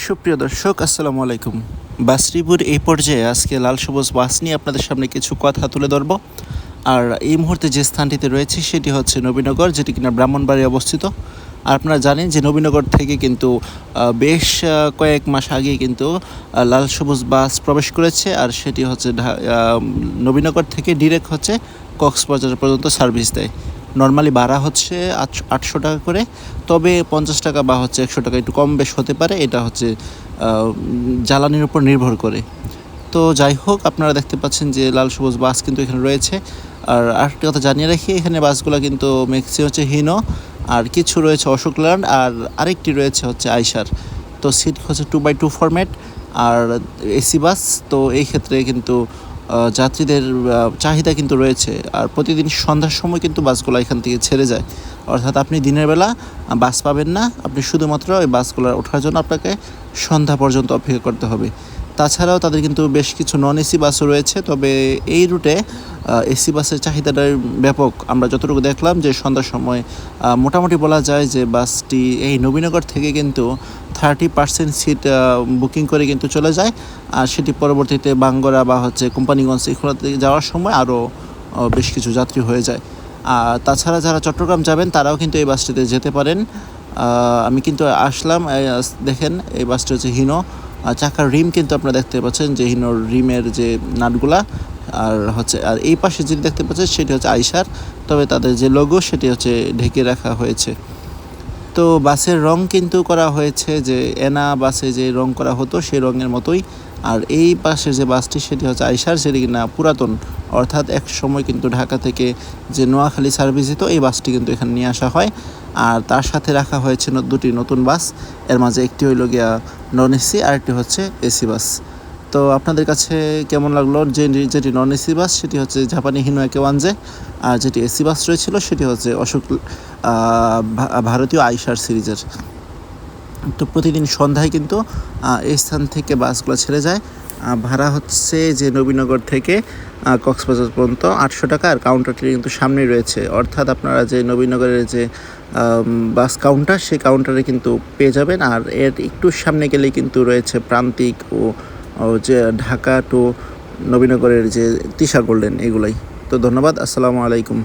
সুপ্রিয় দর্শক, আসসালামু আলাইকুম। বাস রিভিউর এই পর্যায়ে আজকে লাল সবুজ বাস নিয়ে আপনাদের সামনে কিছু কথা তুলে ধরব। আর এই মুহূর্তে যে স্থানটিতে রয়েছে সেটি হচ্ছে নবীনগর, যেটি কিনা ব্রাহ্মণবাড়িয়ায় অবস্থিত। আর আপনারা জানেন যে নবীনগর থেকে কিন্তু বেশ কয়েক মাস আগেই কিন্তু লাল সবুজ বাস প্রবেশ করেছে। আর সেটি হচ্ছে নবীনগর থেকে ডিরেক্ট হচ্ছে কক্সবাজার পর্যন্ত সার্ভিস দেয়। নর্মালি ভাড়া হচ্ছে 800 টাকা করে, তবে 50 টাকা বা হচ্ছে 100 টাকা একটু কম বেশ হতে পারে। এটা হচ্ছে জ্বালানির উপর নির্ভর করে। তো যাই হোক, আপনারা দেখতে পাচ্ছেন যে লাল সবুজ বাস কিন্তু এখানে রয়েছে। আর আরেকটি কথা জানিয়ে রাখি, এখানে বাসগুলো কিন্তু ম্যাক্সিমাম হচ্ছে হিনো, আর কিছু রয়েছে অশোক ল্যান্ড, আর আরেকটি রয়েছে হচ্ছে আইসার। তো সিট হচ্ছে 2x2 ফরম্যাট আর এসি বাস। তো এই ক্ষেত্রে কিন্তু যাত্রীদের চাহিদা কিন্তু রয়েছে। আর প্রতিদিন সন্ধ্যার সময় কিন্তু বাসগুলো এখান থেকে ছেড়ে যায়, অর্থাৎ আপনি দিনের বেলা বাস পাবেন না, আপনি শুধুমাত্র ওই বাসগুলো ওঠার জন্য আপনাকে সন্ধ্যা পর্যন্ত অপেক্ষা করতে হবে। তাছাড়াও তাদের কিন্তু বেশ কিছু নন এসি বাসও রয়েছে, তবে এই রুটে এসি বাসের চাহিদাটা ব্যাপক। আমরা যতটুকু দেখলাম যে সন্ধ্যার সময় মোটামুটি বলা যায় যে বাসটি এই নবীনগর থেকে কিন্তু 30% সিট বুকিং করে কিন্তু চলে যায়। আর সেটি পরবর্তীতে বাঙ্গরা বা হচ্ছে কোম্পানিগঞ্জ এগুলোতে যাওয়ার সময় আরও বেশ কিছু যাত্রী হয়ে যায়। আর তাছাড়া যারা চট্টগ্রাম যাবেন তারাও কিন্তু এই বাসটিতে যেতে পারেন। আমি কিন্তু আসলাম, দেখেন এই বাসটি হচ্ছে হিনো। চাকার রিম কিন্তু আপনারা দেখতে পাচ্ছেন যে হিনোর রিমের যে নাটগুলা, আর এই পাশে যেটি দেখতে পাচ্ছেন সেটি হচ্ছে আইসার, তবে তাদের যে লোগো সেটি হচ্ছে ঢেকে রাখা হয়েছে। তো বাসের রং কিন্তু করা হয়েছে যে এনা বাসে যে রং করা হতো সেই রঙের মতোই। আর এই পাশের যে বাসটি সেটি হচ্ছে আইসার, সেটি কিনা পুরাতন, অর্থাৎ এক সময় কিন্তু ঢাকা থেকে যে নোয়াখালী সার্ভিস দিত এই বাসটি কিন্তু এখানে নিয়ে আসা হয়। আর তার সাথে রাখা হয়েছে দুটি নতুন বাস, এর মাঝে একটি হইল গিয়া নন এসি আর একটি হচ্ছে এসি বাস। তো আপনাদের কাছে কেমন লাগলো? যেটি নন এসি বাস সেটি হচ্ছে জাপানি হিনো একে 1J, আর যেটি এসি বাস রয়েছিল সেটি হচ্ছে অশোক ভারতীয় আইসার সিরিজের। তো প্রতিদিন সন্ধ্যায় কিন্তু এই স্থান থেকে বাসগুলো ছেড়ে যায়। ভাড়া হচ্ছে যে নবীনগর থেকে কক্সবাজার পর্যন্ত 800 টাকা, আর কাউন্টারটি কিন্তু সামনেই রয়েছে। অর্থাৎ আপনারা যে নবীনগরের যে বাস কাউন্টার, সেই কাউন্টারে কিন্তু পেয়ে যাবেন। আর এর একটু সামনে গেলেই কিন্তু রয়েছে প্রান্তিক ও যে ঢাকা টু নবীনগরের যে তিশা গোল্ডেন, এগুলাই। তো ধন্যবাদ, আসসালামু আলাইকুম।